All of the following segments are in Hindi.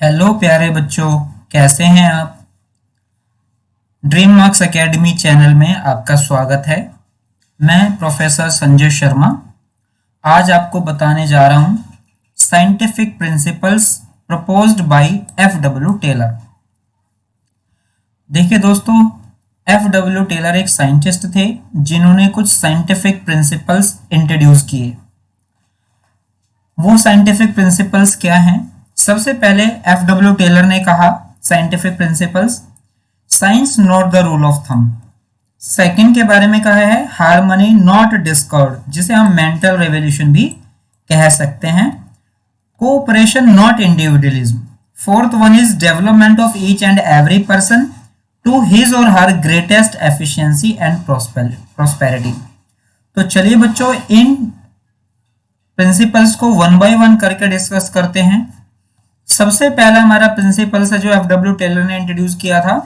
हेलो प्यारे बच्चों, कैसे हैं आप। ड्रीम मार्क्स एकेडमी चैनल में आपका स्वागत है। मैं प्रोफेसर संजय शर्मा आज आपको बताने जा रहा हूं scientific principles proposed by F W. Taylor. देखिए दोस्तों, एफ.डब्ल्यू. टेलर एक साइंटिस्ट थे जिन्होंने कुछ साइंटिफिक प्रिंसिपल्स इंट्रोड्यूस किए। वो साइंटिफिक प्रिंसिपल्स क्या हैं? सबसे पहले एफ.डब्ल्यू. टेलर ने कहा scientific principles, science not the rule of thumb. Second के बारे में कहा है हार्मनी नॉट डिस्कॉर्ड, जिसे हम मेंटल रेवोल्यूशन भी कह सकते हैं। Cooperation not individualism. Fourth one is development of each and every person to his or her greatest efficiency and prosperity. तो चलिए बच्चों, इन प्रिंसिपल्स को वन बाय वन करके डिस्कस करते हैं। सबसे पहला हमारा प्रिंसिपल है जो एफ.डब्ल्यू. टेलर ने इंट्रोड्यूस किया था,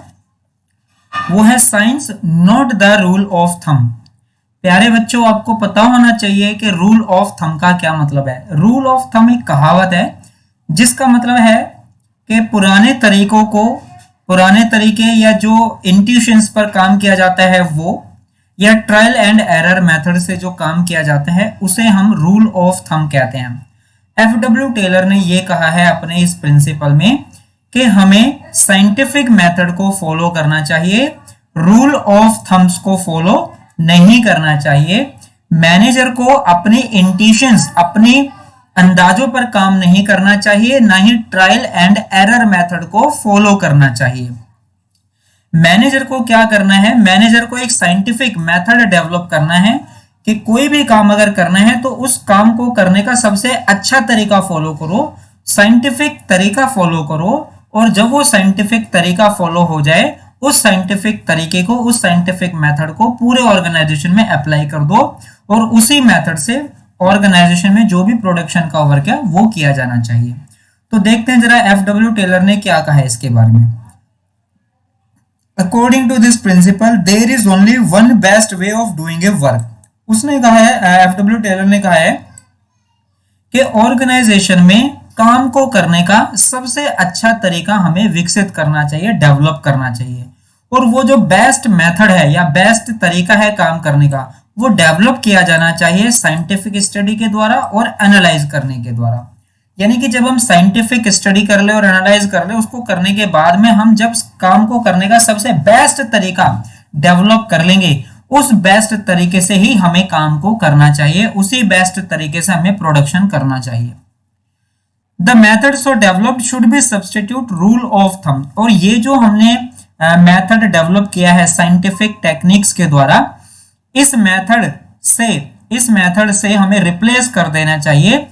वो है science not the rule of thumb. प्यारे बच्चों, आपको पता होना चाहिए कि रूल ऑफ थंब का क्या मतलब है। रूल ऑफ थंब एक कहावत है जिसका मतलब है कि पुराने तरीके या जो इंट्यूशंस पर काम किया जाता है वो, या ट्रायल एंड एरर मेथड से जो काम किया जाता है उसे हम रूल ऑफ थंब कहते हैं। एफ.डब्ल्यू. टेलर ने ये कहा है अपने इस प्रिंसिपल में कि हमें साइंटिफिक मेथड को फॉलो करना चाहिए, रूल ऑफ थंब्स को फॉलो नहीं करना चाहिए। मैनेजर को अपनी इंट्यूशंस, अपनी अंदाजों पर काम नहीं करना चाहिए, ना ही ट्रायल एंड एरर मेथड को फॉलो करना चाहिए। मैनेजर को क्या करना है? मैनेजर को एक साइंटिफिक मेथड डेवलप करना है कि कोई भी काम अगर करना है तो उस काम को करने का सबसे अच्छा तरीका फॉलो करो, साइंटिफिक तरीका फॉलो करो, और जब वो साइंटिफिक तरीका फॉलो हो जाए उस साइंटिफिक तरीके को, उस साइंटिफिक मेथड को पूरे ऑर्गेनाइजेशन में अप्लाई कर दो, और उसी मेथड से ऑर्गेनाइजेशन में जो भी प्रोडक्शन का वर्क है वो किया जाना चाहिए। तो देखते हैं जरा एफ.डब्ल्यू. टेलर ने क्या कहा है इसके बारे में। According to this principle there is only one best way of doing a work. उसने कहा है, एफ.डब्ल्यू. टेलर ने कहा है कि ऑर्गेनाइजेशन में काम को करने का सबसे अच्छा तरीका हमें विकसित करना चाहिए, डेवलप करना चाहिए, और वो जो बेस्ट मेथड है या बेस्ट तरीका है काम करने का वो डेवलप किया जाना चाहिए साइंटिफिक स्टडी के द्वारा और एनालाइज करने के द्वारा। यानी कि जब हम साइंटिफिक स्टडी कर ले और एनालाइज कर ले, उसको करने के बाद में हम जब काम को करने का सबसे बेस्ट तरीका डेवलप कर लेंगे, उस बेस्ट तरीके से ही हमें काम को करना चाहिए, उसी बेस्ट तरीके से हमें प्रोडक्शन करना चाहिए। The method so developed should be substitute rule of thumb. और ये जो हमने मेथड डेवलप किया है साइंटिफिक टेक्निक्स के द्वारा, इस मेथड से हमें रिप्लेस कर देना चाहिए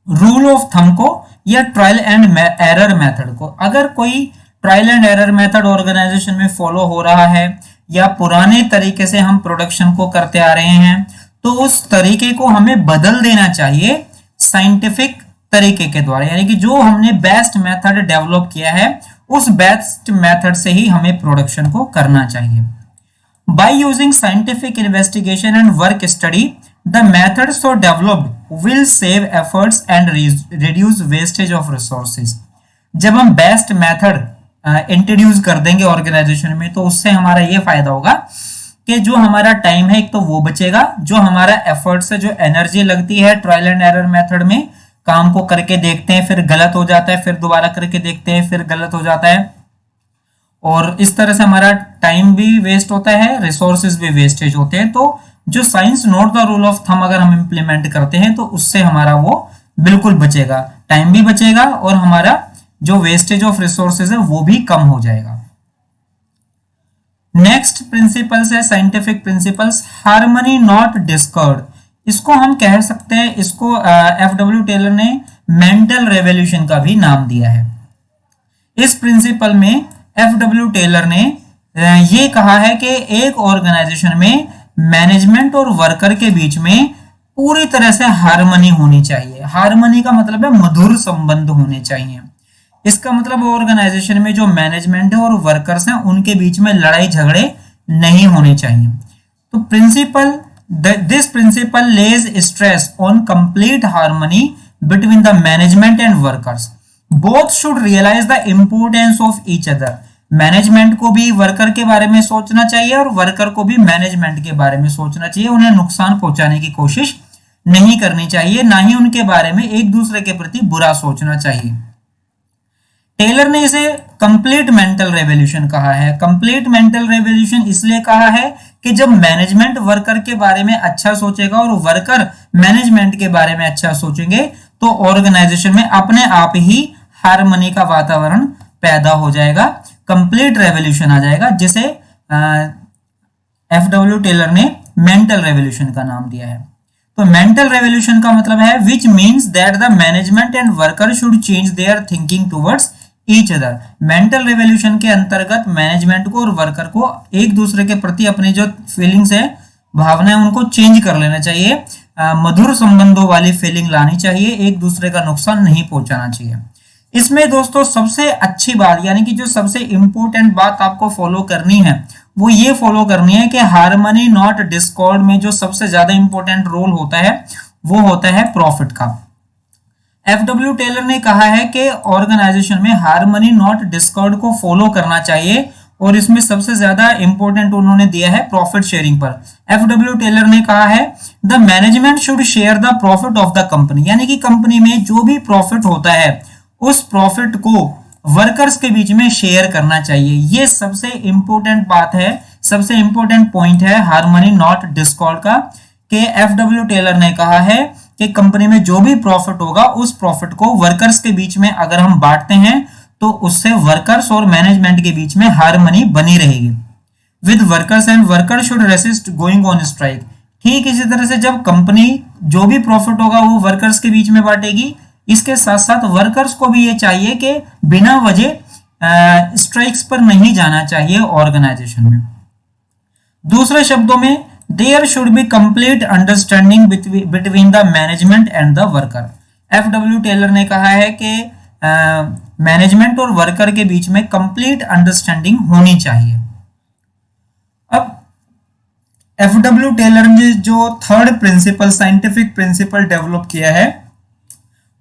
रूल ऑफ थंब को या ट्रायल एंड एरर मेथड को। अगर कोई trial and error method organisation में फॉलो हो रहा है या पुराने तरीके से हम प्रोडक्शन को करते आ रहे हैं, तो उस तरीके को हमें बदल देना चाहिए साइंटिफिक तरीके के द्वारा। यानी कि जो हमने बेस्ट मेथड डेवलप किया है उस बेस्ट मेथड से ही हमें प्रोडक्शन को करना चाहिए। By using scientific investigation and work study the method so developed will save efforts and reduce wastage of resources. जब हम बेस्ट मेथड इंट्रोड्यूस कर देंगे ऑर्गेनाइजेशन में, तो उससे हमारा ये फायदा होगा कि जो हमारा टाइम है एक तो वो बचेगा, जो हमारा एफर्ट्स है, जो एनर्जी लगती है ट्रायल एंड एरर मेथड में, काम को करके देखते हैं फिर गलत हो जाता है, फिर दोबारा करके देखते हैं फिर गलत हो जाता है, और इस तरह से हमारा टाइम भी वेस्ट होता है, रिसोर्सेज भी वेस्टेज होते हैं। तो जो science not the rule of thumb अगर हम इंप्लीमेंट करते हैं तो उससे हमारा वो बिल्कुल बचेगा, टाइम भी बचेगा और हमारा जो वेस्टेज ऑफ रिसोर्सेज है वो भी कम हो जाएगा। नेक्स्ट प्रिंसिपल्स है scientific principles, harmony not Discord. इसको हम कह सकते हैं, इसको एफ.डब्ल्यू. टेलर ने मेंटल रेवोल्यूशन का भी नाम दिया है। इस प्रिंसिपल में एफ.डब्ल्यू. टेलर ने ये कहा है कि एक ऑर्गेनाइजेशन में मैनेजमेंट और वर्कर के बीच में पूरी तरह से हार्मनी होनी चाहिए। हार्मनी का मतलब है मधुर संबंध होने चाहिए। इसका मतलब ऑर्गेनाइजेशन में जो मैनेजमेंट है और वर्कर्स हैं उनके बीच में लड़ाई झगड़े नहीं होने चाहिए। तो this principle lays stress on complete harmony between the management and workers. Both should realise the importance of each other. Management को भी वर्कर के बारे में सोचना चाहिए और वर्कर को भी मैनेजमेंट के बारे में सोचना चाहिए। उन्हें नुकसान पहुंचाने की कोशिश नहीं करनी चाहिए, ना ही उनके बारे में एक दूसरे के प्रति बुरा सोचना चाहिए। टेलर ने इसे कंप्लीट मेंटल रेवोल्यूशन कहा है। कंप्लीट मेंटल रेवोल्यूशन इसलिए कहा है कि जब मैनेजमेंट वर्कर के बारे में अच्छा सोचेगा और वर्कर मैनेजमेंट के बारे में अच्छा सोचेंगे तो ऑर्गेनाइजेशन में अपने आप ही हार्मनी का वातावरण पैदा हो जाएगा, कंप्लीट रेवोल्यूशन आ जाएगा, जिसे एफडब्ल्यू टेलर ने मेंटल रेवोल्यूशन का नाम दिया है। तो मेंटल रेवोल्यूशन का मतलब है which means that the management and worker should change their thinking towards each other. Mental revolution के अंतर्गत मैनेजमेंट को और वर्कर को एक दूसरे के प्रति अपनी जो फीलिंग्स है, भावनाएं, उनको चेंज कर लेना चाहिए। मधुर संबंधों वाली फीलिंग लानी चाहिए, एक दूसरे का नुकसान नहीं पहुंचाना चाहिए। इसमें दोस्तों सबसे अच्छी बात, यानी कि जो सबसे इंपॉर्टेंट बात आपको फॉलो करनी है वो ये फॉलो करनी है कि हार्मनी नॉट डिस्कॉर्ड में जो सबसे ज्यादा इंपॉर्टेंट रोल होता है वो होता है प्रॉफिट का। एफडब्ल्यू टेलर ने कहा है कि ऑर्गेनाइजेशन में हार्मनी नॉट डिस्कॉर्ड को फॉलो करना चाहिए और इसमें सबसे ज्यादा इंपॉर्टेंट उन्होंने दिया है प्रॉफिट शेयरिंग पर। एफडब्ल्यू टेलर ने कहा है the management should share the profit of the company, यानी कि कंपनी में जो भी प्रॉफिट होता है उस प्रॉफिट को वर्कर्स के बीच में शेयर करना चाहिए। ये सबसे इंपॉर्टेंट बात है, सबसे इंपॉर्टेंट पॉइंट है हार्मनी नॉट डिस्कॉर्ड का, कि एफडब्ल्यू टेलर ने कहा है कि कंपनी में जो भी प्रॉफिट होगा उस प्रॉफिट को वर्कर्स के बीच में अगर हम बांटते हैं तो उससे वर्कर्स और मैनेजमेंट के बीच में हार्मनी बनी रहेगी। With workers and worker should resist going on strike. ठीक इसी तरह से जब कंपनी जो भी प्रॉफिट होगा वो वर्कर्स के बीच में बांटेगी, इसके साथ साथ वर्कर्स को भी ये चाहिए कि बिना वजह स्ट्राइक्स पर नहीं जाना चाहिए ऑर्गेनाइजेशन में। दूसरे शब्दों में there should be complete understanding between the management and the worker. F W Taylor ने कहा है कि मैनेजमेंट और वर्कर के बीच में कंप्लीट अंडरस्टैंडिंग होनी चाहिए। अब एफडब्ल्यू टेलर ने जो third principal, scientific principle develop किया है,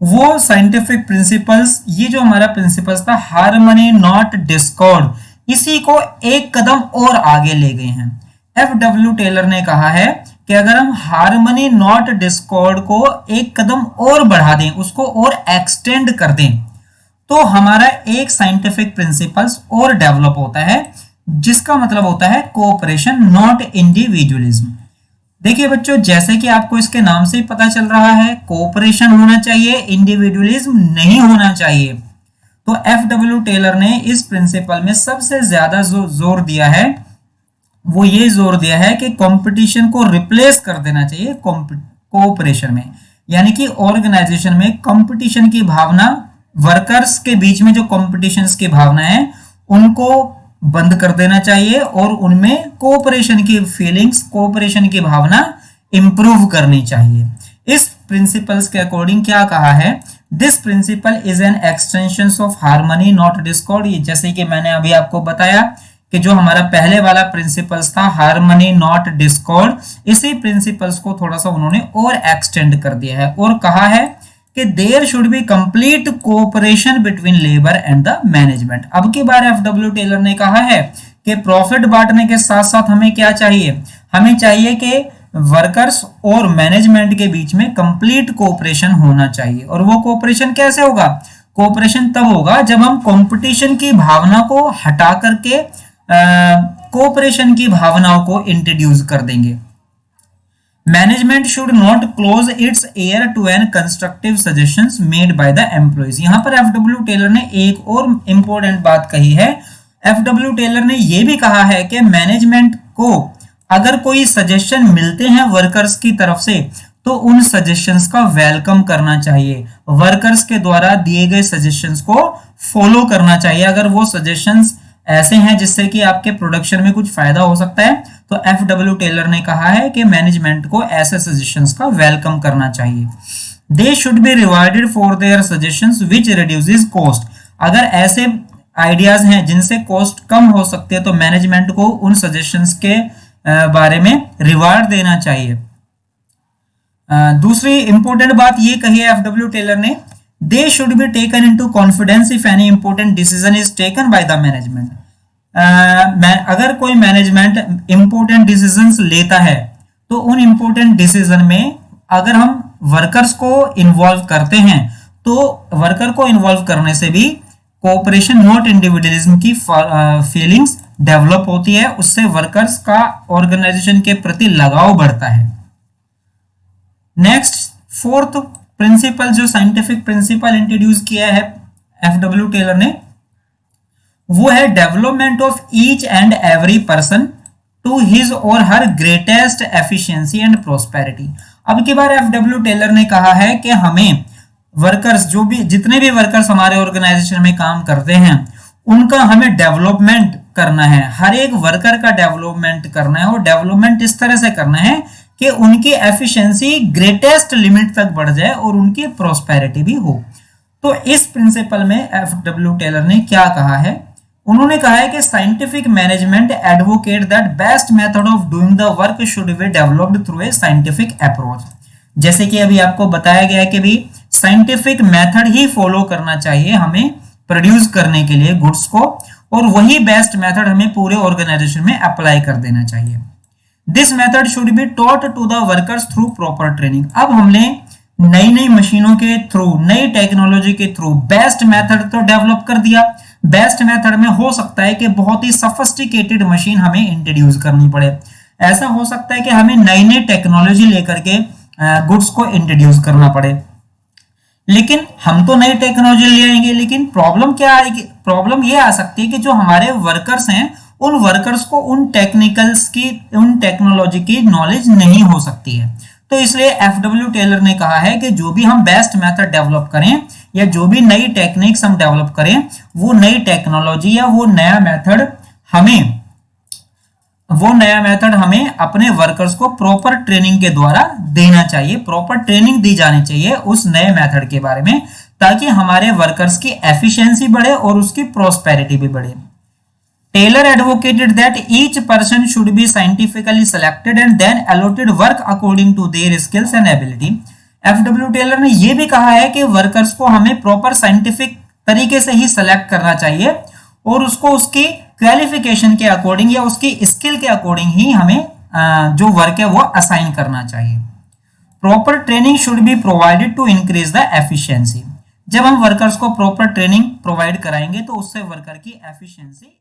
वो साइंटिफिक प्रिंसिपल्स, ये जो हमारा प्रिंसिपल्स था हार्मनी नॉट डिस्कॉर्ड, इसी को एक कदम और आगे ले गए हैं। एफडब्ल्यू टेलर ने कहा है कि अगर हम हार्मनी नॉट डिस्कॉर्ड को एक कदम और बढ़ा दें, उसको और एक्सटेंड कर दें, तो हमारा एक साइंटिफिक प्रिंसिपल्स और डेवलप होता है, जिसका मतलब होता है कोऑपरेशन नॉट इंडिविजुअलिज्म। देखिए बच्चों, जैसे कि आपको इसके नाम से ही पता चल रहा है, कोऑपरेशन होना चाहिए, इंडिविजुअलिज्म नहीं होना चाहिए। तो एफडब्ल्यू टेलर ने इस प्रिंसिपल में सबसे ज्यादा जो जोर दिया है वो ये जोर दिया है कि कंपटीशन को रिप्लेस कर देना चाहिए कोऑपरेशन में, यानी कि ऑर्गेनाइजेशन में कंपटीशन की भावना, वर्कर्स के बीच में जो कंपटीशन की भावना है उनको बंद कर देना चाहिए और उनमें कोऑपरेशन की फीलिंग्स, कोऑपरेशन की भावना इंप्रूव करनी चाहिए। इस प्रिंसिपल्स के अकॉर्डिंग क्या कहा है, this principle is an extension of harmony not Discord. ये जैसे कि मैंने अभी आपको बताया कि जो हमारा पहले वाला प्रिंसिपल्स था हार्मनी नॉट डिस्कॉर्ड, इसी प्रिंसिपल्स को थोड़ा सा उन्होंने और एक्सटेंड कर दिया है और कहा है कि there should be complete cooperation between labour and the management. अब की बार एफडब्ल्यू टेलर ने कहा है कि प्रॉफिट बांटने के साथ साथ हमें क्या चाहिए, हमें चाहिए कि वर्कर्स और मैनेजमेंट के बीच में कंप्लीट कोऑपरेशन होना चाहिए। और वो कोऑपरेशन कैसे होगा, कोऑपरेशन तब होगा जब हम कंपटीशन की भावना को हटा करके कोऑपरेशन की भावनाओं को इंट्रोड्यूस कर देंगे। Management should not close its ear to an constructive suggestions made by the employees. यहां पर एफडब्ल्यू टेलर ने एक और इंपॉर्टेंट बात कही है। एफडब्ल्यू टेलर ने यह भी कहा है कि मैनेजमेंट को अगर कोई सजेशन मिलते हैं वर्कर्स की तरफ से तो उन सजेशंस का वेलकम करना चाहिए, वर्कर्स के द्वारा दिए गए सजेशंस को फॉलो करना चाहिए। अगर वो सजेशंस ऐसे हैं जिससे कि आपके प्रोडक्शन में कुछ फायदा हो सकता है तो एफडब्ल्यू टेलर ने कहा है कि मैनेजमेंट को ऐसे सजेशंस का वेलकम करना चाहिए। They should be rewarded for their suggestions which reduces cost. अगर ऐसे आइडियाज हैं जिनसे कॉस्ट कम हो सकती है तो मैनेजमेंट को उन सजेशंस के बारे में रिवार्ड देना चाहिए। दूसरी इंपॉर्टेंट बात ये कही है एफडब्ल्यू टेलर ने they should be taken into confidence if any important decision is taken by the management. अगर कोई मैनेजमेंट इंपॉर्टेंट डिसीजंस लेता है तो उन इंपॉर्टेंट डिसीजन में अगर हम वर्कर्स को इन्वॉल्व करते हैं तो वर्कर को इन्वॉल्व करने से भी कोऑपरेशन नॉट इंडिविजुअलिज्म की फीलिंग्स डेवलप होती है, उससे वर्कर्स का ऑर्गेनाइजेशन के प्रति लगाव बढ़ता है। नेक्स्ट फोर्थ प्रिंसिपल जो साइंटिफिक प्रिंसिपल इंट्रोड्यूस किया है एफडब्ल्यू टेलर ने, वो है development of each and every person to his or her greatest efficiency and prosperity. अब की बार एफडब्ल्यू टेलर ने कहा है कि हमें वर्कर्स जो भी जितने भी वर्कर्स हमारे ऑर्गेनाइजेशन में काम करते हैं उनका हमें डेवलपमेंट करना है, हर एक वर्कर का डेवलपमेंट करना है और डेवलपमेंट इस तरह से करना है कि उनकी एफिशिएंसी ग्रेटेस्ट लिमिट तक बढ़ जाए और उनकी प्रोस्पेरिटी भी हो। तो इस प्रिंसिपल में एफडब्ल्यू टेलर ने क्या कहा है, उन्होंने कहा है कि scientific management advocate that best method of doing the work should be developed through a scientific approach. जैसे कि अभी आपको बताया गया है कि भी साइंटिफिक मेथड ही फॉलो करना चाहिए हमें प्रोड्यूस करने के लिए गुड्स को, और वही बेस्ट मेथड हमें पूरे ऑर्गेनाइजेशन में अप्लाई कर देना चाहिए। This method should be taught to the workers through proper training. अब हमने नई नई मशीनों के थ्रू, नई टेक्नोलॉजी के थ्रू बेस्ट मेथड तो डेवलप कर दिया, बेस्ट मेथड में हो सकता है कि बहुत ही सफिस्टिकेटेड मशीन हमें इंट्रोड्यूस करनी पड़े, ऐसा हो सकता है कि हमें नई नई टेक्नोलॉजी लेकर के गुड्स को इंट्रोड्यूस करना पड़े। लेकिन हम तो नई टेक्नोलॉजी ले आएंगे, लेकिन प्रॉब्लम क्या आएगी, प्रॉब्लम ये आ सकती है कि जो हमारे वर्कर्स हैं उन वर्कर्स को उन टेक्निकल्स की, उन टेक्नोलॉजी की नॉलेज नहीं हो सकती है। तो इसलिए एफडब्ल्यू टेलर ने कहा है कि जो भी हम बेस्ट मेथड डेवलप करें या जो भी नई टेक्निक्स हम डेवलप करें, वो नई टेक्नोलॉजी या वो नया मेथड हमें अपने वर्कर्स को प्रॉपर ट्रेनिंग के द्वारा देना चाहिए, प्रॉपर ट्रेनिंग दी जानी चाहिए उस नए मेथड के बारे में, ताकि हमारे वर्कर्स की एफिशिएंसी बढ़े और उसकी प्रोस्पेरिटी भी बढ़े। Taylor advocated that each person should be scientifically selected and then allotted work according to their skills and ability. FW Taylor ने यह भी कहा है कि वर्कर्स को हमें प्रॉपर साइंटिफिक तरीके से ही सेलेक्ट करना चाहिए और उसको उसकी क्वालिफिकेशन के अकॉर्डिंग या उसकी स्किल के अकॉर्डिंग ही हमें जो वर्क है वो असाइन करना चाहिए। Proper training should be provided to increase the efficiency. जब हम वर्कर्स को प्रॉपर ट्रेनिंग प्रोवाइड कराएंगे तो उससे वर्कर की एफिशिएंसी